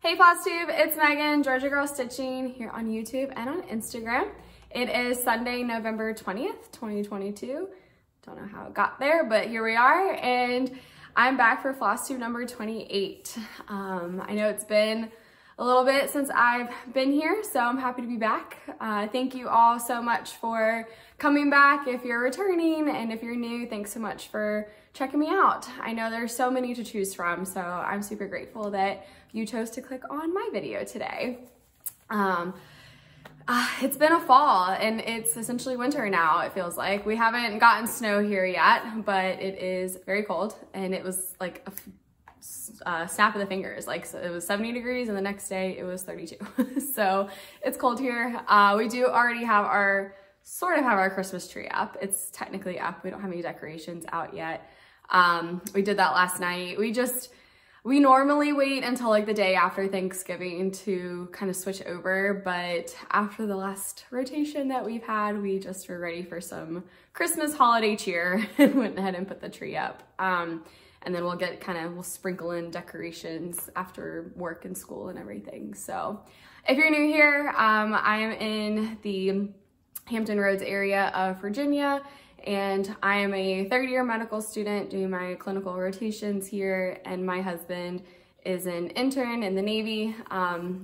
Hey FlossTube, it's Megan, Georgia Girl Stitching here on YouTube and on Instagram. It is Sunday, November 20th, 2022. Don't know how it got there, but here we are, and I'm back for FlossTube number 28. I know it's been a little bit since I've been here, so I'm happy to be back. Thank you all so much for coming back. If you're returning and if you're new, thanks so much for checking me out. I know there's so many to choose from, so I'm super grateful that you chose to click on my video today. It's been a fall and it's essentially winter now, it feels like. We haven't gotten snow here yet, but it is very cold, and it was like a snap of the fingers. Like, so it was 70 degrees and the next day it was 32. So it's cold here. We do already have sort of have our Christmas tree up. It's technically up. We don't have any decorations out yet. We did that last night. We normally wait until like the day after Thanksgiving to kind of switch over, but after the last rotation that we've had, we just were ready for some Christmas holiday cheer and went ahead and put the tree up. And then we'll sprinkle in decorations after work and school and everything. So if you're new here, I am in the Hampton Roads area of Virginia, and I am a third-year medical student doing my clinical rotations here, and my husband is an intern in the Navy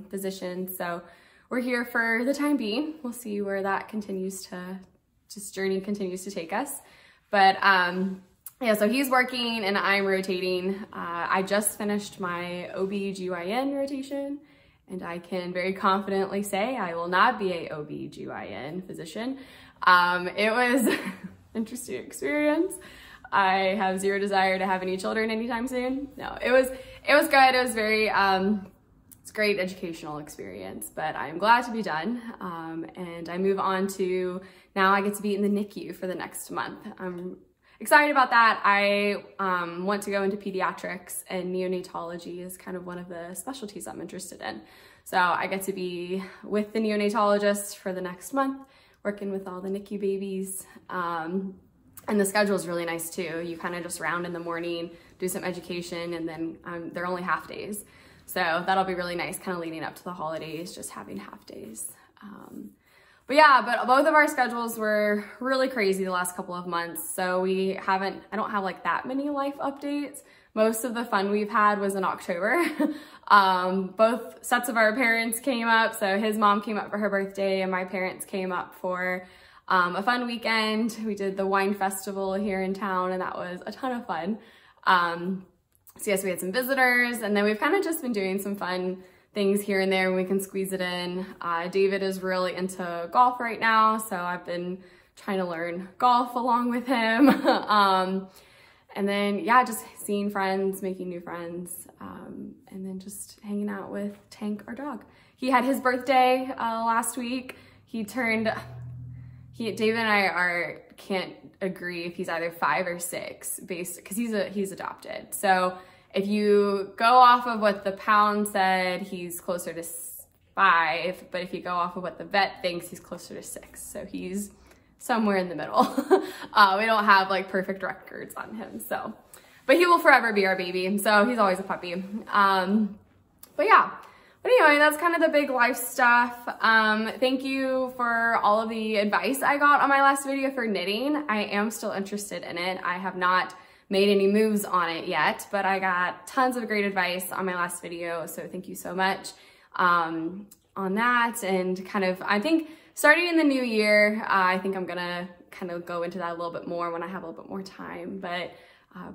position. So we're here for the time being. We'll see where that journey continues to take us. But yeah, so he's working and I'm rotating. I just finished my OB/GYN rotation, and I can very confidently say I will not be a OB/GYN physician. It was interesting experience. I have zero desire to have any children anytime soon. No, it was good. It was very, it's a great educational experience, but I'm glad to be done. And I move on to, now I get to be in the NICU for the next month. I'm excited about that. I want to go into pediatrics, and neonatology is kind of one of the specialties I'm interested in. So I get to be with the neonatologist for the next month, working with all the NICU babies. And the schedule is really nice too. You kind of just round in the morning, do some education, and then they're only half days. So that'll be really nice kind of leading up to the holidays, just having half days. But yeah, but both of our schedules were really crazy the last couple of months. So I don't have like that many life updates. Most of the fun we've had was in October. Both sets of our parents came up. So his mom came up for her birthday and my parents came up for a fun weekend. We did the wine festival here in town, and that was a ton of fun. So yes, we had some visitors, and then we've kind of just been doing some fun things here and there when we can squeeze it in. David is really into golf right now, so I've been trying to learn golf along with him. And then, yeah, just seeing friends, making new friends, and then just hanging out with Tank, our dog. He had his birthday last week. David and I can't agree if he's either 5 or 6, because he's adopted. So if you go off of what the pound said, he's closer to 5, but if you go off of what the vet thinks, he's closer to 6. So he's somewhere in the middle. We don't have like perfect records on him, so, but he will forever be our baby. So he's always a puppy. But yeah, but anyway, that's kind of the big life stuff. Thank you for all of the advice I got on my last video for knitting. I am still interested in it. I have not made any moves on it yet, but I got tons of great advice on my last video. So thank you so much on that. And kind of, I think starting in the new year, I think I'm gonna kind of go into that a little bit more when I have a little bit more time. But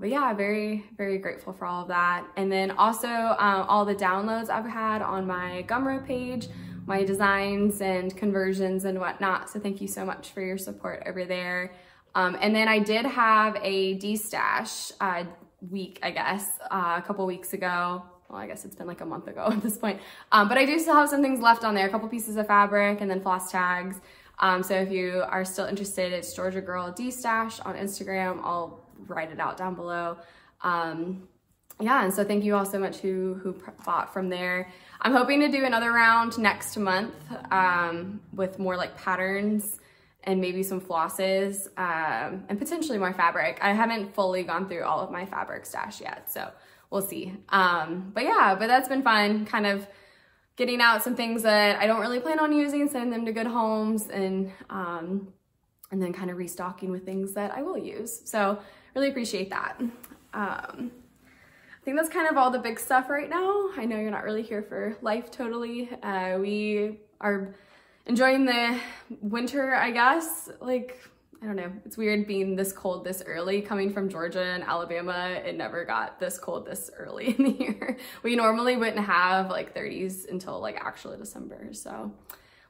yeah, very, very grateful for all of that. And then also all the downloads I've had on my Gumroad page, my designs and conversions and whatnot. So thank you so much for your support over there. And then I did have a destash week, I guess, a couple weeks ago. Well, I guess it's been like a month ago at this point. But I do still have some things left on there, a couple pieces of fabric and then floss tags. So if you are still interested, it's Georgia Girl Destash on Instagram. I'll write it out down below. Yeah, and so thank you all so much who bought from there. I'm hoping to do another round next month with more like patterns and maybe some flosses and potentially more fabric. I haven't fully gone through all of my fabric stash yet, so we'll see. But yeah, but that's been fun, kind of getting out some things that I don't really plan on using, sending them to good homes, and then kind of restocking with things that I will use. So really appreciate that. I think that's kind of all the big stuff right now. I know you're not really here for life totally. We are enjoying the winter, I guess. Like, I don't know, it's weird being this cold this early. Coming from Georgia and Alabama, it never got this cold this early in the year. We normally wouldn't have like 30s until like actually December. So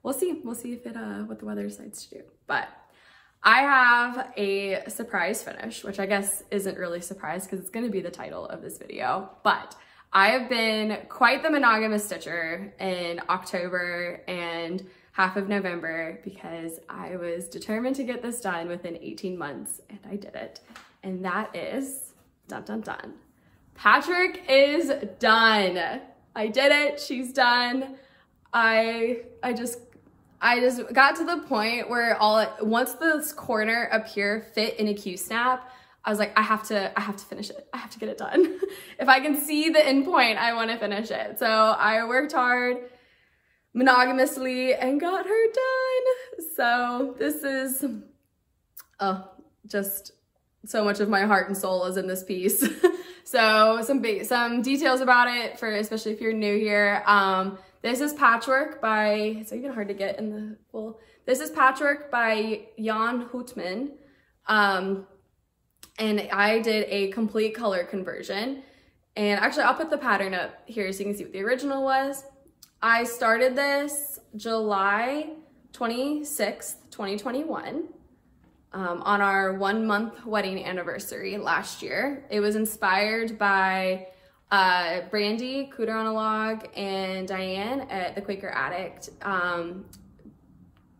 we'll see if it, what the weather decides to do. But I have a surprise finish, which I guess isn't really a surprise because it's gonna be the title of this video. But I have been quite the monogamous stitcher in October and half of November because I was determined to get this done within 18 months, and I did it. And that is, dun dun dun, Patchwork is done. I did it, she's done. I just got to the point where once this corner up here fit in a Q-snap, I was like, I have to finish it. I have to get it done. If I can see the end point, I want to finish it. So I worked hard monogamously and got her done. So this is, just so much of my heart and soul is in this piece. So some details about it, for especially if you're new here. This is Patchwork by, it's even hard to get in the full. This is Patchwork by Jan Houtman. And I did a complete color conversion. And actually I'll put the pattern up here so you can see what the original was. I started this July 26th, 2021, on our 1 month wedding anniversary last year. It was inspired by Brandy, Cooter on a Log, and Diane at the Quaker Addict.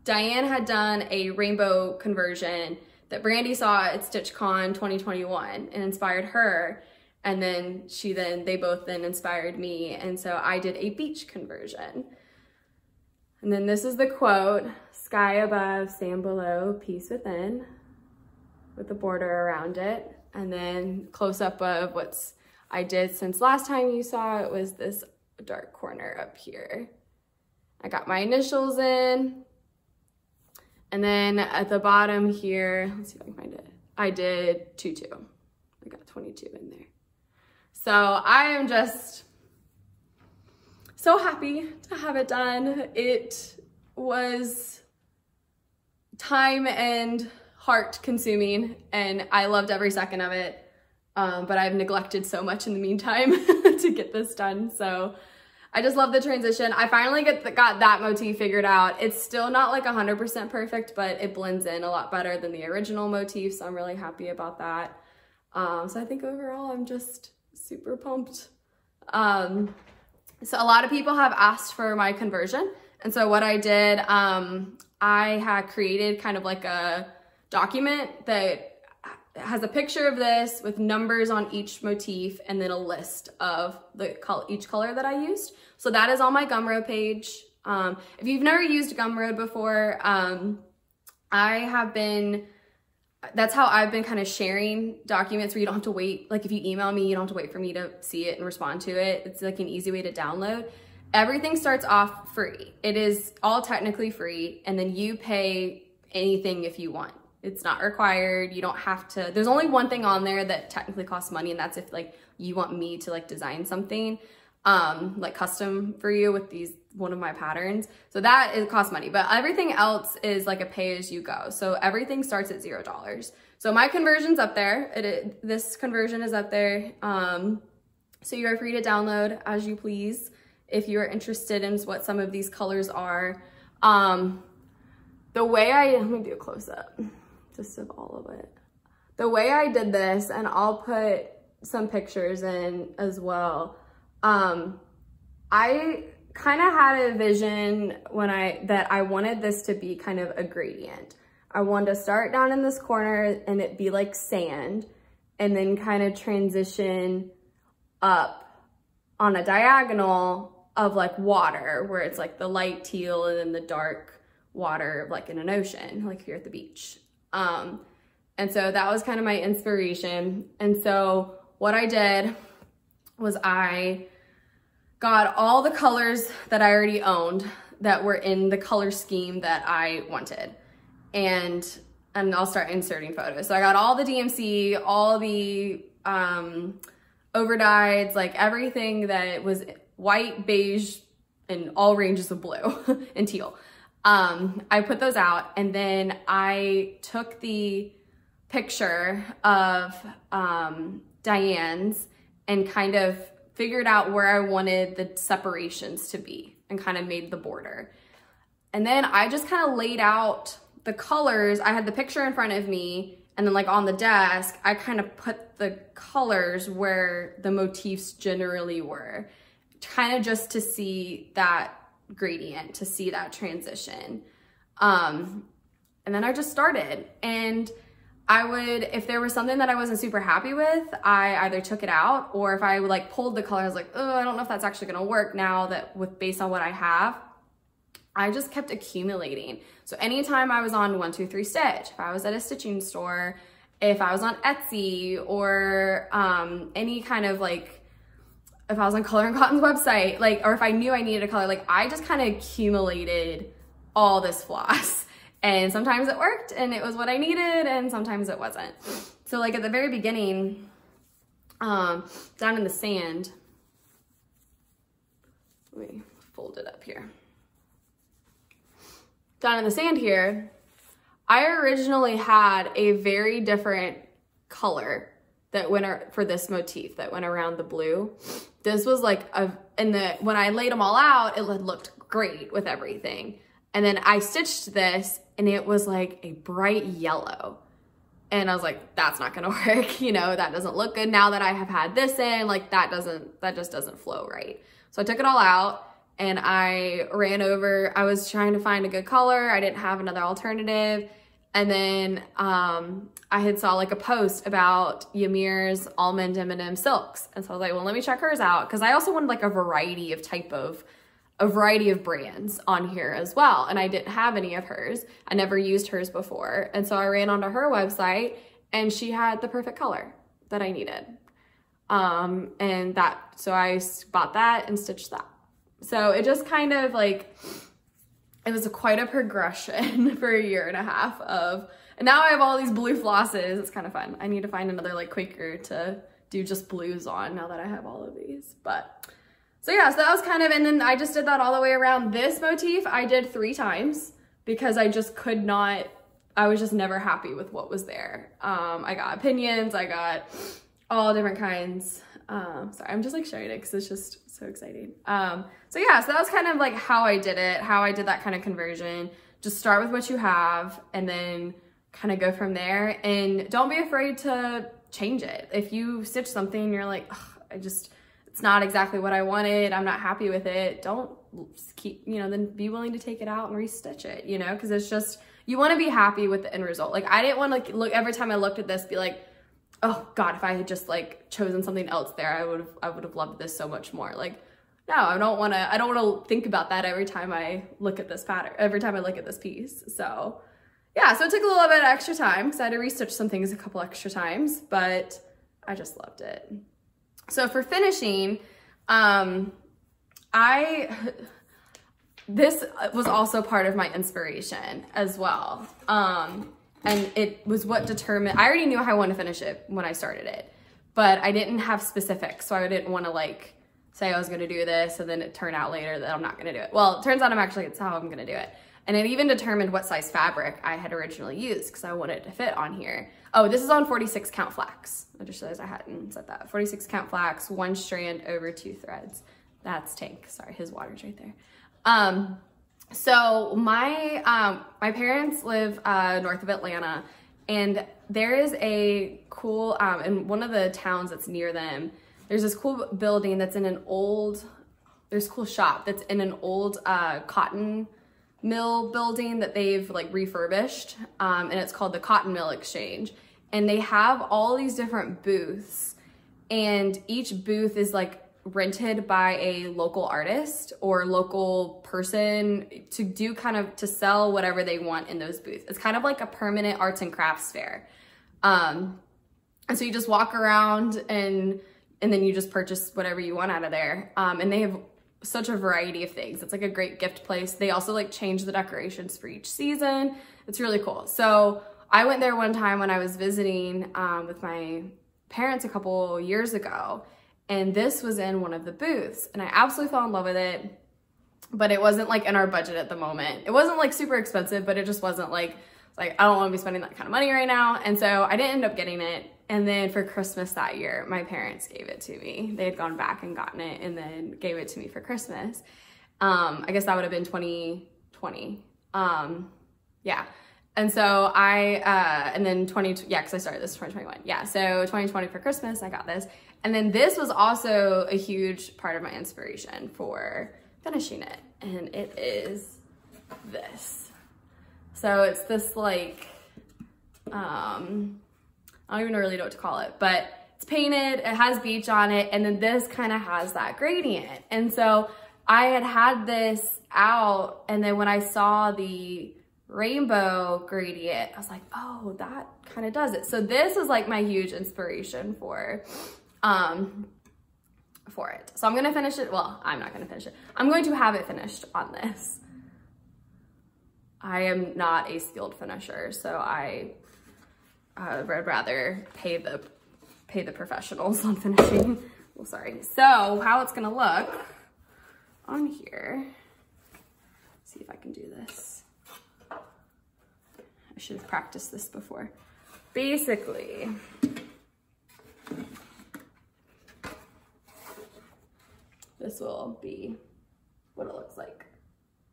Diane had done a rainbow conversion that Brandy saw at StitchCon 2021 and inspired her. And then they both inspired me. And so I did a beach conversion. And then this is the quote, "Sky above, sand below, peace within," with the border around it. And then close up of what's I did since last time you saw it was this dark corner up here. I got my initials in. And then at the bottom here, let's see if I can find it. I did 22. I got 22 in there. So I am just so happy to have it done. It was time and heart consuming, and I loved every second of it. But I've neglected so much in the meantime to get this done. So I just love the transition. I finally got that motif figured out. It's still not like 100% perfect, but it blends in a lot better than the original motif. So I'm really happy about that. So I think overall I'm just super pumped. So a lot of people have asked for my conversion. And so what I did, I had created kind of like a document that has a picture of this with numbers on each motif and then a list of each color that I used. So that is on my Gumroad page. If you've never used Gumroad before, that's how I've been kind of sharing documents where you don't have to wait. Like if you email me, you don't have to wait for me to see it and respond to it. It's like an easy way to download. Everything starts off free. It is all technically free, and then you pay anything if you want. It's not required. You don't have to. There's only one thing on there that technically costs money, and that's if like you want me to like design something like custom for you with one of my patterns. So that costs money, but everything else is like a pay as you go. So everything starts at $0. So my conversion's up there. This conversion is up there. So you are free to download as you please if you are interested in what some of these colors are. The way let me do a close up just of all of it. The way I did this, and I'll put some pictures in as well. I kind of had a vision that I wanted this to be kind of a gradient. I wanted to start down in this corner and it be like sand, and then kind of transition up on a diagonal of like water, where it's like the light teal and then the dark water, like in an ocean, like here at the beach. And so that was kind of my inspiration. And so what I did was I got all the colors that I already owned that were in the color scheme that I wanted. And I'll start inserting photos. So I got all the DMC, all the overdyes, like everything that was white, beige, and all ranges of blue and teal. I put those out, and then I took the picture of Diane's and kind of figured out where I wanted the separations to be and kind of made the border. And then I just kind of laid out the colors. I had the picture in front of me, and then like on the desk, I kind of put the colors where the motifs generally were, kind of just to see that gradient, to see that transition. And then I just started, and I would, if there was something that I wasn't super happy with, I either took it out, or if I like pulled the color, I was like, oh, I don't know if that's actually gonna work now that based on what I have. I just kept accumulating. So anytime I was on 1, 2, 3 Stitch, if I was at a stitching store, if I was on Etsy, or any kind of like, if I was on Color and Cotton's website, like, or if I knew I needed a color, like I just kind of accumulated all this floss. And sometimes it worked and it was what I needed, and sometimes it wasn't. So like at the very beginning, down in the sand, let me fold it up here. Down in the sand here, I originally had a very different color that went for this motif that went around the blue. This was like when I laid them all out, it looked great with everything. And then I stitched this, and it was like a bright yellow. And I was like, that's not gonna work. You know, that doesn't look good now that I have had this in, like that just doesn't flow right. So I took it all out, and I ran over, I was trying to find a good color. I didn't have another alternative. And then I had saw like a post about Ymir's almond M&M silks. And so I was like, well, let me check hers out. Cause I also wanted like a variety of brands on here as well. And I didn't have any of hers. I never used hers before. And so I ran onto her website, and she had the perfect color that I needed. So I bought that and stitched that. So it just kind of like, it was quite a progression for a year and a half and now I have all these blue flosses. It's kind of fun. I need to find another like Quaker to do just blues on now that I have all of these. But so yeah, so that was kind of, and then I just did that all the way around. This motif I did 3 times because I just could not, I was just never happy with what was there. I got opinions, I got all different kinds. Sorry, I'm just like sharing it because it's just so exciting. So yeah, so that was kind of like how I did it, how I did that kind of conversion. Just start with what you have and then kind of go from there, and don't be afraid to change it. If you stitch something and you're like, it's not exactly what I wanted, I'm not happy with it, don't keep, then be willing to take it out and restitch it, because it's just, you want to be happy with the end result. Like I didn't want to look every time I looked at this, be like, oh God, if I had just like chosen something else there, I would have loved this so much more. Like, no, I don't want to think about that every time I look at this pattern, every time I look at this piece. So yeah, so it took a little bit of extra time because I had to restitch some things a couple extra times, but I just loved it. So for finishing, this was also part of my inspiration as well. And it was what determined, I already knew how I wanted to finish it when I started it, but I didn't have specifics. So I didn't want to like say I was going to do this and then it turned out later that I'm not going to do it. Well, it turns out it's how I'm going to do it. And it even determined what size fabric I had originally used because I wanted it to fit on here. Oh, this is on 46 count flax. I just realized I hadn't said that. 46 count flax, 1 strand over 2 threads. That's Tank. Sorry, his water's right there. So my parents live north of Atlanta, and there is a cool, in one of the towns that's near them, there's this cool building that's in an old, there's a cool shop that's in an old cotton mill building that they've like refurbished, and it's called the Cotton Mill Exchange. And they have all these different booths, and each booth is like rented by a local artist or local person to do to sell whatever they want in those booths. It's kind of like a permanent arts and crafts fair. And so you just walk around and and then you just purchase whatever you want out of there. And they have such a variety of things. It's like a great gift place. They also like change the decorations for each season. It's really cool. So I went there one time when I was visiting with my parents a couple years ago, and this was in one of the booths, and I absolutely fell in love with it, but it wasn't like in our budget at the moment. It wasn't like super expensive, but it just wasn't like I don't want to be spending that kind of money right now. And so I didn't end up getting it. And then for Christmas that year, my parents gave it to me. They had gone back and gotten it and then gave it to me for Christmas. I guess that would have been 2020. Yeah. And so and then yeah, because I started this in 2021. Yeah, so 2020 for Christmas, I got this. And then this was also a huge part of my inspiration for finishing it. And it is this. So it's this like, I don't even really know what to call it, but it's painted, it has beach on it, and then this kind of has that gradient. And so I had this out, and then when I saw the rainbow gradient, I was like, oh, that kind of does it. So this is like my huge inspiration for it. So I'm gonna finish it, well, I'm not gonna finish it. I'm going to have it finished on this. I am not a skilled finisher, so I would rather pay the professionals on finishing. Well, sorry. So how it's gonna look on here. Let's see if I can do this. I should have practiced this before. Basically, this will be what it looks like,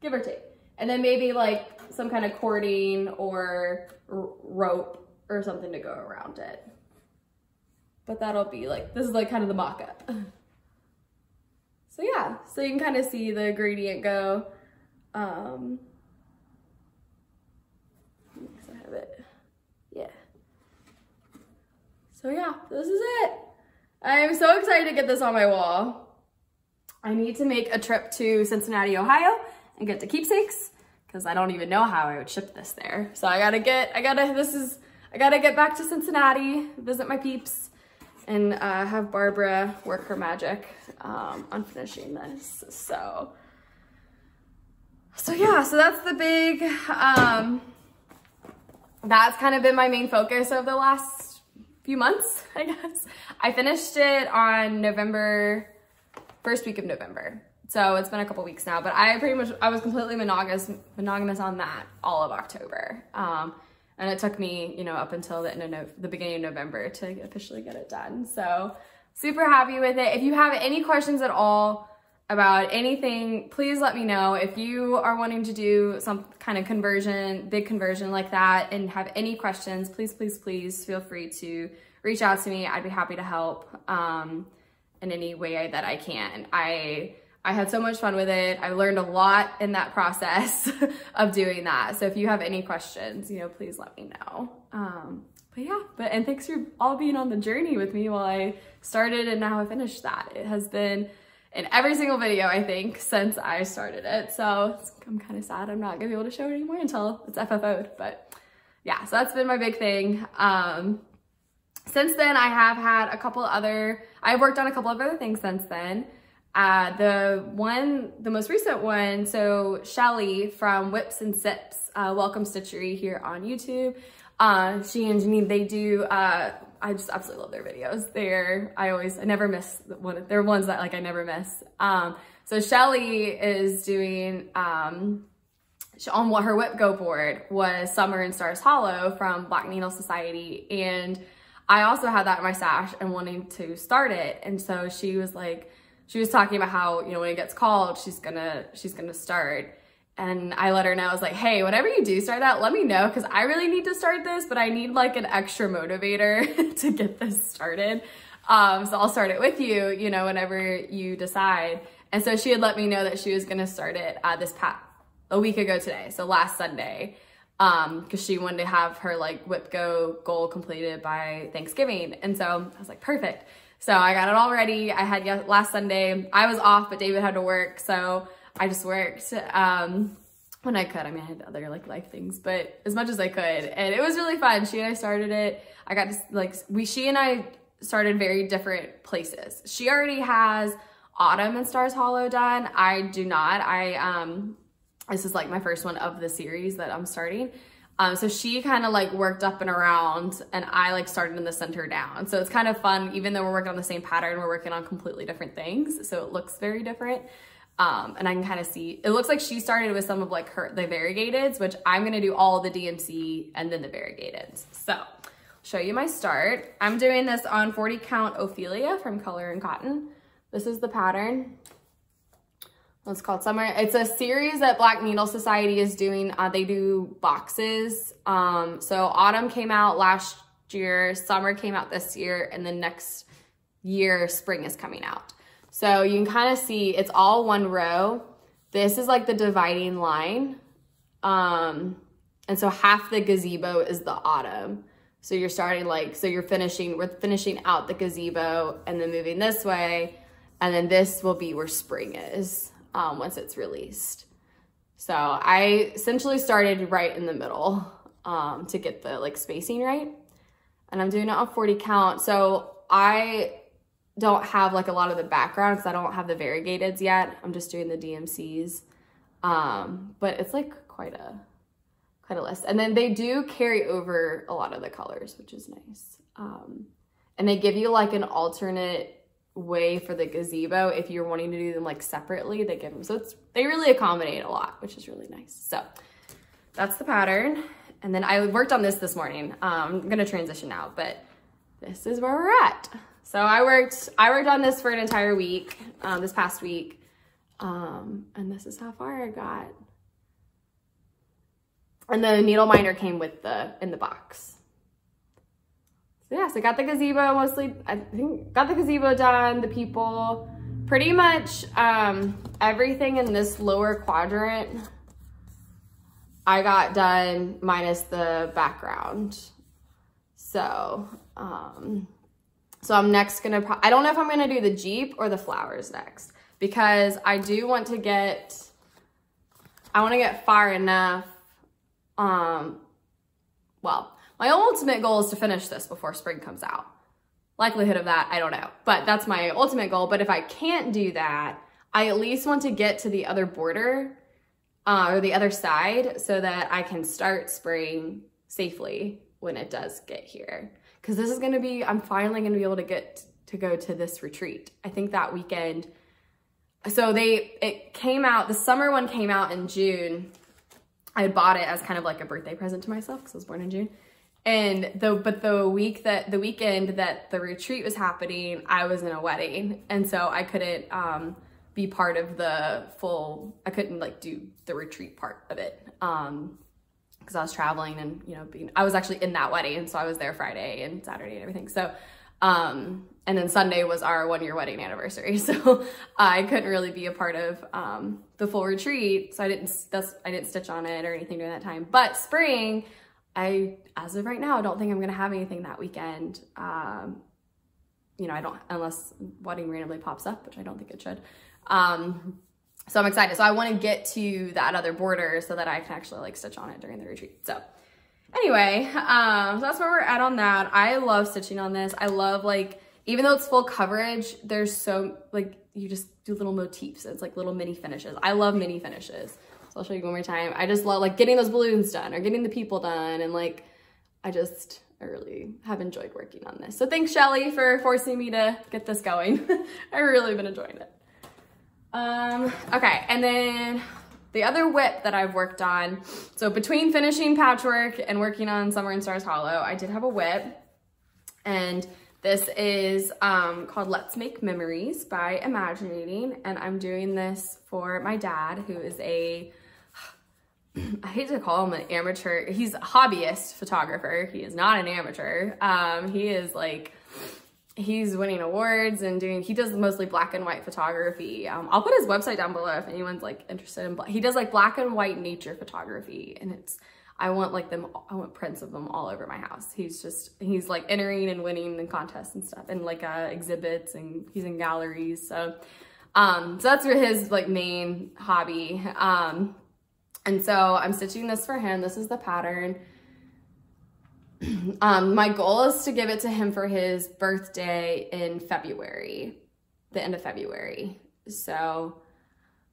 give or take. And then maybe like some kind of cording or rope or something to go around it. But that'll be like, this is like kind of the mock-up. So yeah, so you can kind of see the gradient go. I have it, yeah. So yeah, this is it. I'm so excited to get this on my wall. I need to make a trip to Cincinnati, Ohio and get the keepsakes, because I don't even know how I would ship this there. So I gotta get back to Cincinnati, visit my peeps, and have Barbara work her magic on finishing this. So yeah, so that's the big, that's kind of been my main focus over the last few months, I guess. I finished it on first week of November. So it's been a couple weeks now, but I was completely monogamous on that all of October. And it took me, up until the beginning of November to officially get it done. So super happy with it. If you have any questions at all about anything, please let me know. If you are wanting to do some kind of big conversion like that and have any questions, please, please, please feel free to reach out to me. I'd be happy to help in any way that I can. I had so much fun with it. I learned a lot in that process of doing that. So if you have any questions, please let me know. But yeah, and thanks for all being on the journey with me while I started and now I finished that. It has been in every single video, I think, since I started it. So I'm kind of sad I'm not gonna be able to show it anymore until it's FFO'd. But yeah, so that's been my big thing. Since then, I've worked on a couple of other things since then. The most recent one, so Shelly from Whips and Sips, Welcome Stitchery here on YouTube. She and Janine, they do, I just absolutely love their videos. I never miss one. They're ones that I never miss. So Shelly is doing, on what her whip go board was Summer in Stars Hollow from Black Needle Society. And I also had that in my stash and wanting to start it. And so she was talking about how, when it gets called, she's gonna start. And I let her know, I was like, hey, whenever you do start that, let me know, because I really need to start this, but I need an extra motivator to get this started. So I'll start it with you, whenever you decide. And so she had let me know that she was gonna start it a week ago today, so last Sunday, because she wanted to have her whip go goal completed by Thanksgiving. And so I was like, perfect. So I got it all ready. I had last Sunday. I was off, but David had to work, so I just worked when I could. I had other life things, but as much as I could. And it was really fun. She and I started it. I got to she and I started very different places. She already has Autumn and Stars Hollow done. I do not. This is like my first one of the series that I'm starting. So she kind of like worked up and around, and I like started in the center down. So it's kind of fun, even though we're working on the same pattern, we're working on completely different things. So it looks very different. And I can kind of see, it looks like she started with some of like the variegateds, which I'm going to do all the DMC and then the variegateds. So I'll show you my start. I'm doing this on 40 count Ophelia from Color and Cotton. This is the pattern. It's called Summer. It's a series that Black Needle Society is doing. They do boxes. So Autumn came out last year, Summer came out this year, and then next year, Spring is coming out. So you can kind of see it's all one row. This is like the dividing line. And so half the gazebo is the Autumn. So you're starting like, so we're finishing out the gazebo and then moving this way. And then this will be where Spring is. Once it's released. So I essentially started right in the middle to get the like spacing right. And I'm doing it on 40 count. So I don't have like a lot of the background because I don't have the variegateds yet. I'm just doing the DMCs. But it's like quite a list. And then they do carry over a lot of the colors, which is nice. And they give you like an alternate way for the gazebo if you're wanting to do them like separately. They give them, so they really accommodate a lot, which is really nice. So that's the pattern. And then I worked on this morning. I'm gonna transition now, but this is where we're at. So I worked on this for an entire week, this past week, and this is how far I got. And the needle minder came with in the box. So yeah, so I got the gazebo mostly, I think got the gazebo done, the people, pretty much everything in this lower quadrant I got done minus the background. So, so I'm next gonna, I don't know if I'm gonna do the Jeep or the flowers next, because I do want to get, I wanna get far enough, well, my ultimate goal is to finish this before Spring comes out. Likelihood of that, I don't know, but that's my ultimate goal. But if I can't do that, I at least want to get to the other border or the other side so that I can start Spring safely when it does get here. Because this is gonna be, I'm finally gonna be able to get to go to this retreat. I think that weekend. So it came out, the summer one came out in June. I had bought it as kind of like a birthday present to myself because I was born in June. And the weekend that the retreat was happening, I was in a wedding. And so I couldn't be part of the full, I couldn't like do the retreat part of it. Cause I was traveling and, you know, I was actually in that wedding. And so I was there Friday and Saturday and everything. So, and then Sunday was our 1-year wedding anniversary. So I couldn't really be a part of the full retreat. So I didn't stitch on it or anything during that time. But Spring, as of right now, I don't think I'm gonna have anything that weekend. You know, I don't, unless wedding randomly pops up, which I don't think it should. So I'm excited. So I want to get to that other border so that I can actually like stitch on it during the retreat. So anyway, so that's where we're at on that. I love stitching on this. I love like, even though it's full coverage, there's so like, you just do little motifs. It's like little mini finishes. I love mini finishes. So I'll show you one more time. I just love like getting those balloons done or getting the people done. And like, I really have enjoyed working on this. So thanks, Shelly, for forcing me to get this going. I really been enjoying it. Okay, and then the other whip that I've worked on, so between finishing Patchwork and working on Summer and Stars Hollow, I did have a whip, and this is called Let's Make Memories by Imaginating, and I'm doing this for my dad, who is I hate to call him an amateur, he's a hobbyist photographer. He is not an amateur. He is like, he's winning awards and he does mostly black and white photography. I'll put his website down below if anyone's like interested in, he does like black and white nature photography, and I want prints of them all over my house. He's like entering and winning in contests and stuff and like exhibits, and he's in galleries. So that's his like main hobby. And so I'm stitching this for him. This is the pattern. My goal is to give it to him for his birthday in February, the end of February. So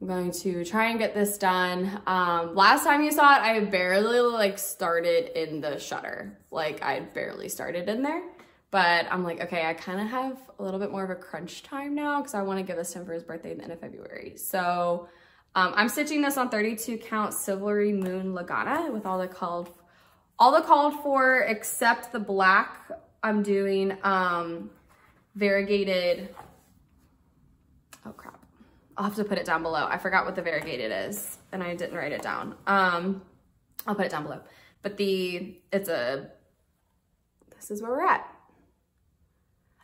I'm going to try and get this done. Last time you saw it, I barely like started in the shutter. Like I barely started in there, but I'm like, okay, I kind of have a little bit more of a crunch time now because I want to give this to him for his birthday at the end of February. So I'm stitching this on 32 count Silvery Moon Lagana with all the called for except the black. I'm doing variegated, oh crap. I'll have to put it down below. I forgot what the variegated is and I didn't write it down. I'll put it down below. But this is where we're at.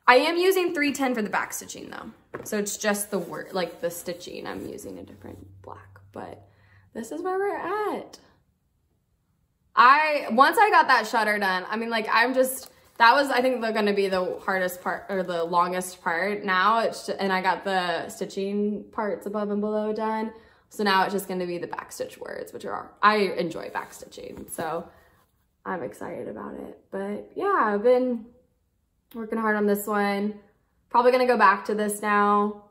I am using 310 for the back stitching though. So it's just the word, like the stitching, I'm using a different black, but this is where we're at. Once I got that shutter done, I mean, like that was, I think, gonna be the hardest part or the longest part. Now and I got the stitching parts above and below done. So now it's just gonna be the back stitch words, which I enjoy back stitching. So I'm excited about it. But yeah, I've been working hard on this one. Probably gonna go back to this now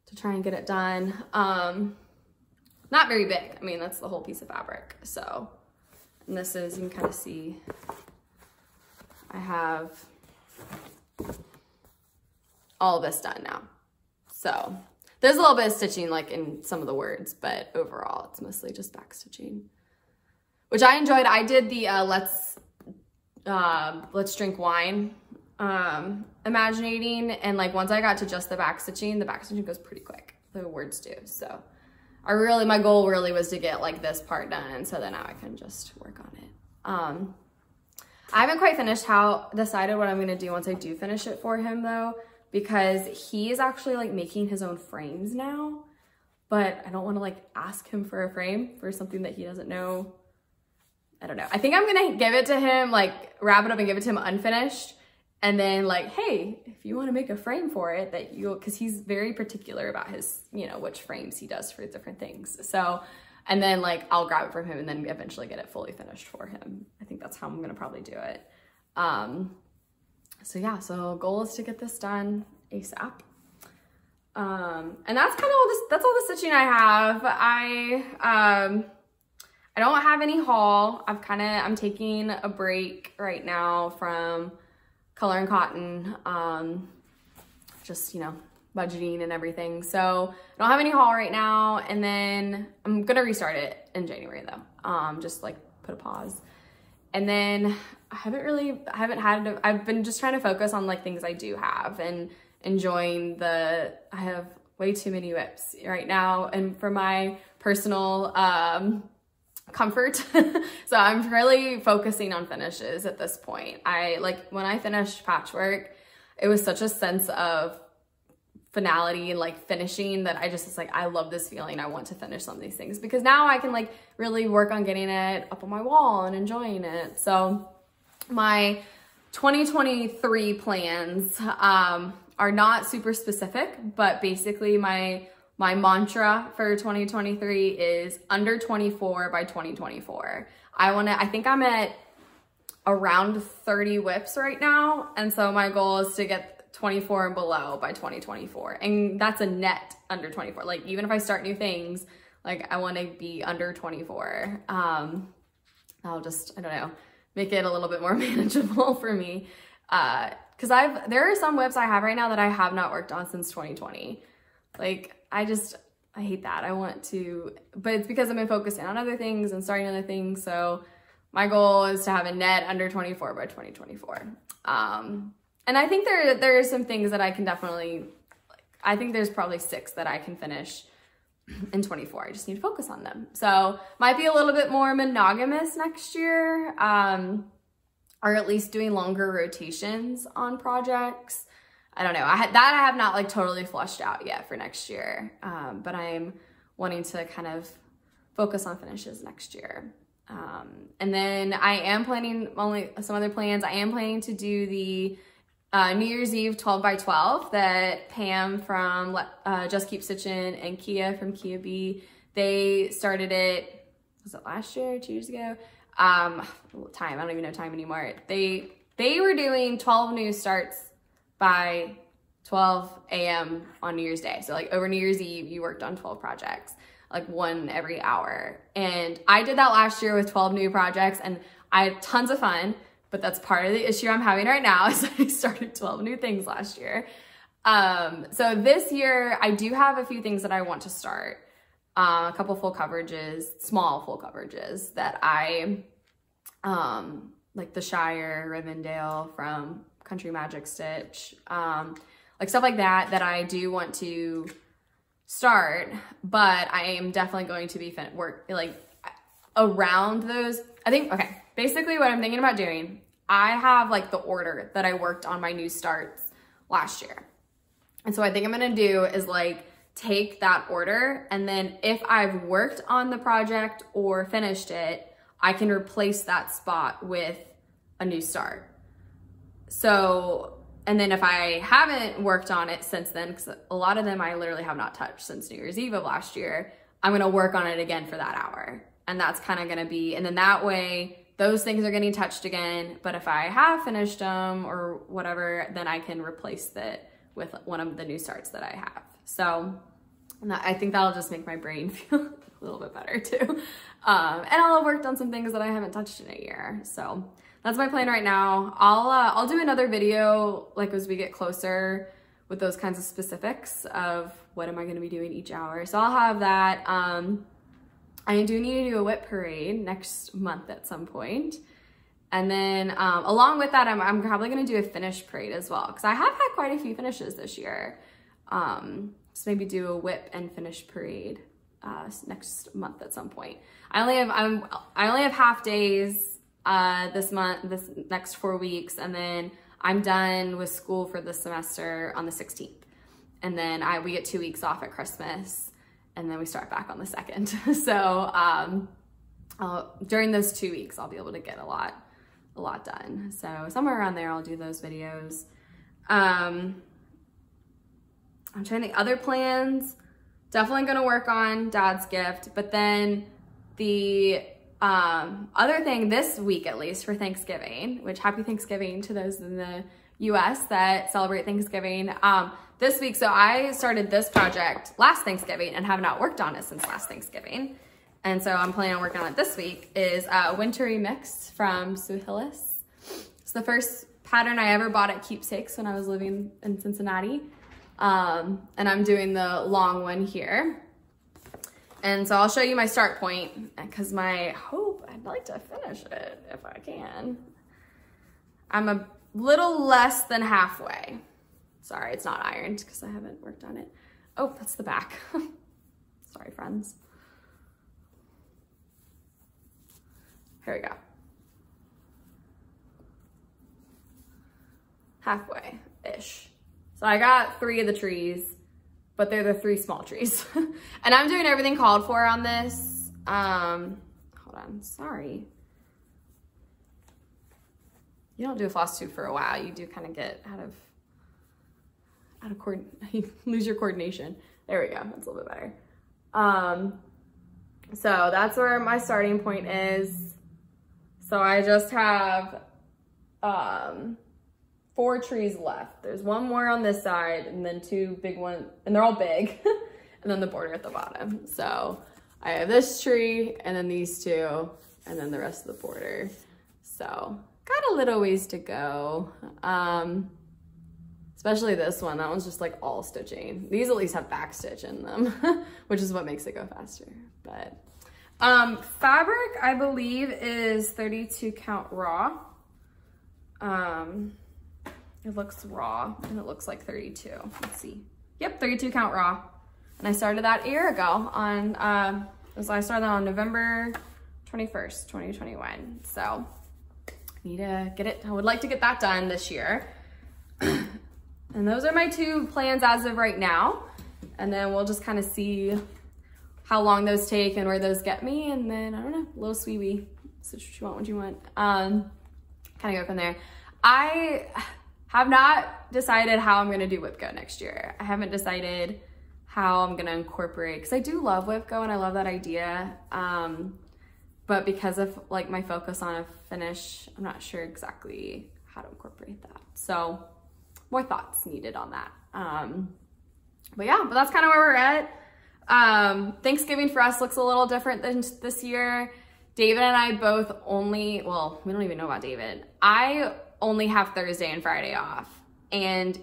to try and get it done. Not very big. I mean, that's the whole piece of fabric. So, and this is, you can kind of see, I have all of this done now. So there's a little bit of stitching like in some of the words, but overall it's mostly just back stitching, which I enjoyed. I did the let's drink wine imaginating, and like once I got to just the back stitching goes pretty quick. The words do. So my goal really was to get like this part done, so then now I can just work on it. I haven't quite decided what I'm gonna do once I do finish it for him though, because he is actually like making his own frames now, but I don't wanna like ask him for a frame for something that he doesn't know. I don't know. I think I'm gonna give it to him, like wrap it up and give it to him unfinished. And then like, hey, if you wanna make a frame for it cause he's very particular about his, which frames he does for different things. So, and then like, I'll grab it from him and then eventually get it fully finished for him. I think that's how I'm gonna probably do it. So yeah, so goal is to get this done ASAP. And that's kind of that's all the stitching I have. I don't have any haul. I'm taking a break right now from Color and Cotton, just, budgeting and everything. So I don't have any haul right now. And then I'm gonna restart it in January though. Just like put a pause. And then I've been just trying to focus on like things I do have and enjoying I have way too many whips right now. And for my personal, comfort. So I'm really focusing on finishes at this point. When I finished Patchwork, it was such a sense of finality and like finishing that I just was like, I love this feeling. I want to finish some of these things because now I can like really work on getting it up on my wall and enjoying it. So my 2023 plans are not super specific, but basically my mantra for 2023 is under 24 by 2024. I think I'm at around 30 whips right now. And so my goal is to get 24 and below by 2024. And that's a net under 24. Like even if I start new things, like I want to be under 24. I'll just, I don't know, make it a little bit more manageable for me. Cause there are some whips I have right now that I have not worked on since 2020. Like I hate that. I want to, but it's because I've been focusing on other things and starting other things. So my goal is to have a net under 24 by 2024. And I think there are some things that I can definitely, I think there's probably 6 that I can finish in 24. I just need to focus on them. So might be a little bit more monogamous next year, or at least doing longer rotations on projects. I don't know. I have not like totally fleshed out yet for next year, but I'm wanting to kind of focus on finishes next year. And then I am planning some other plans. I am planning to do the New Year's Eve 12 by 12 that Pam from Just Keep Stitching and Kia from Kia B, they started it, was it last year, 2 years ago? time, I don't even know time anymore. They were doing 12 new starts by 12 a.m. on New Year's Day. So like over New Year's Eve, you worked on 12 projects, like one every hour. And I did that last year with 12 new projects, and I had tons of fun, but that's part of the issue I'm having right now is I started 12 new things last year. So this year I do have a few things that I want to start. A couple full coverages, small full coverages that I, like the Shire, Rivendell from Country Magic Stitch, like stuff like that, that I do want to start, but I am definitely going to be like around those. I think, okay, basically what I'm thinking about doing, I have like the order that I worked on my new starts last year. And so what I think I'm gonna do is like take that order, and then if I've worked on the project or finished it, I can replace that spot with a new start. So, and then if I haven't worked on it since then, because a lot of them I literally have not touched since New Year's Eve of last year, I'm gonna work on it again for that hour. And that's kind of gonna be, and then that way, those things are getting touched again. But if I have finished them or whatever, then I can replace it with one of the new starts that I have. So I think that'll just make my brain feel a little bit better too. And I'll have worked on some things that I haven't touched in a year. So that's my plan right now. I'll do another video like as we get closer with those kinds of specifics of what am I gonna be doing each hour. So I'll have that. I do need to do a whip parade next month at some point. And then along with that, I'm probably gonna do a finish parade as well, because I have had quite a few finishes this year. So maybe do a whip and finish parade next month at some point. I only have half days this next 4 weeks, and then I'm done with school for the semester on the 16th. And then we get 2 weeks off at Christmas, and then we start back on the 2nd. So during those 2 weeks, I'll be able to get a lot done. So somewhere around there, I'll do those videos. I'm trying to think other plans. Definitely gonna work on Dad's gift, but then the other thing this week, at least for Thanksgiving, which happy Thanksgiving to those in the US that celebrate Thanksgiving. This week, so I started this project last Thanksgiving and have not worked on it since last Thanksgiving. And so I'm planning on working on it this week, is Wintry Mix from Suhilis. It's the first pattern I ever bought at Keepsakes when I was living in Cincinnati. And I'm doing the long one here. And so I'll show you my start point, because my hope, I'd like to finish it if I can. I'm a little less than halfway. Sorry, it's not ironed because I haven't worked on it. Oh, that's the back. Sorry, friends. Here we go. Halfway-ish. So I got 3 of the trees, but they're the 3 small trees. And I'm doing everything called for on this. Hold on, sorry. You don't do a floss tube for a while. You do kind of get out of you lose your coordination. There we go, that's a little bit better. So that's where my starting point is. So I just have 4 trees left. There's 1 more on this side, and then 2 big ones, and they're all big, and then the border at the bottom. So I have this tree, and then these 2, and then the rest of the border. So got a little ways to go. Especially this one. That one's just like all stitching. These at least have back stitch in them, which is what makes it go faster. But fabric, I believe, is 32 count raw. It looks raw and it looks like 32. Let's see. Yep, 32 count raw. And I started that a year ago on, I started that on November 21st, 2021. So I need to get it, I would like to get that done this year. And those are my 2 plans as of right now. And then we'll just kind of see how long those take and where those get me. And then, I don't know, a little sweetie. So what you want. Kind of go from there. I have not decided how I'm going to do WhipGo next year. I haven't decided how I'm going to incorporate, because I do love WhipGo and I love that idea. But but because of like my focus on a finish, I'm not sure exactly how to incorporate that. So more thoughts needed on that. But yeah, but that's kind of where we're at. Thanksgiving for us looks a little different than this year. David and I both only, well, we don't even know about David. I only have Thursday and Friday off, and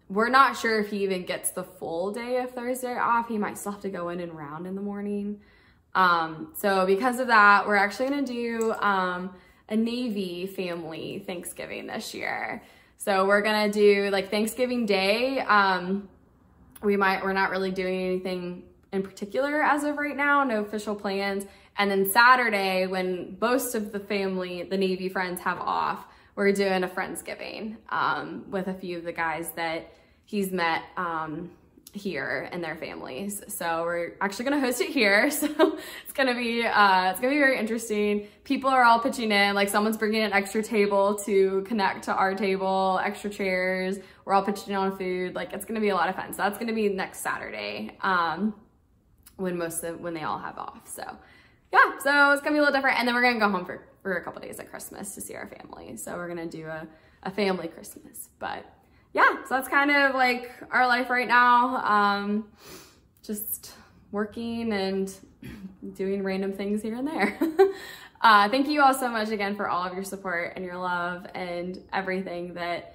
we're not sure if he even gets the full day of Thursday off. He might still have to go in and round in the morning. So because of that, we're actually gonna do a Navy family Thanksgiving this year. So we're gonna do like Thanksgiving Day. We're not really doing anything in particular as of right now, no official plans. And then Saturday, when most of the family, the Navy friends have off, we're doing a Friendsgiving with a few of the guys that he's met here and their families. So we're actually gonna host it here. So it's gonna be very interesting. People are all pitching in, like someone's bringing an extra table to connect to our table, extra chairs. We're all pitching on food. Like it's gonna be a lot of fun. So that's gonna be next Saturday when they all have off. So yeah, so it's gonna be a little different. And then we're gonna go home for a couple days at Christmas to see our family. So we're gonna do a family Christmas. But yeah, so that's kind of like our life right now. Just working and doing random things here and there. Thank you all so much again for all of your support and your love and everything that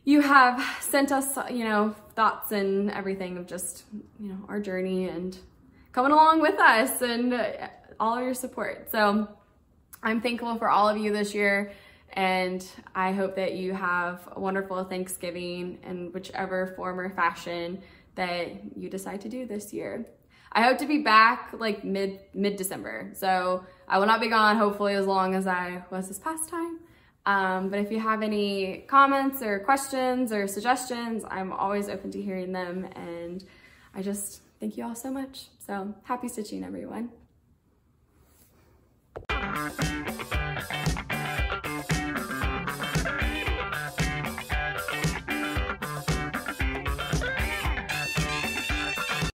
you have sent us, you know, thoughts and everything of just, you know, our journey and coming along with us and all of your support. So I'm thankful for all of you this year, and I hope that you have a wonderful Thanksgiving in whichever form or fashion that you decide to do this year. I hope to be back like mid-December. So I will not be gone hopefully as long as I was this past time. But if you have any comments or questions or suggestions, I'm always open to hearing them. And I just thank you all so much. So happy stitching, everyone.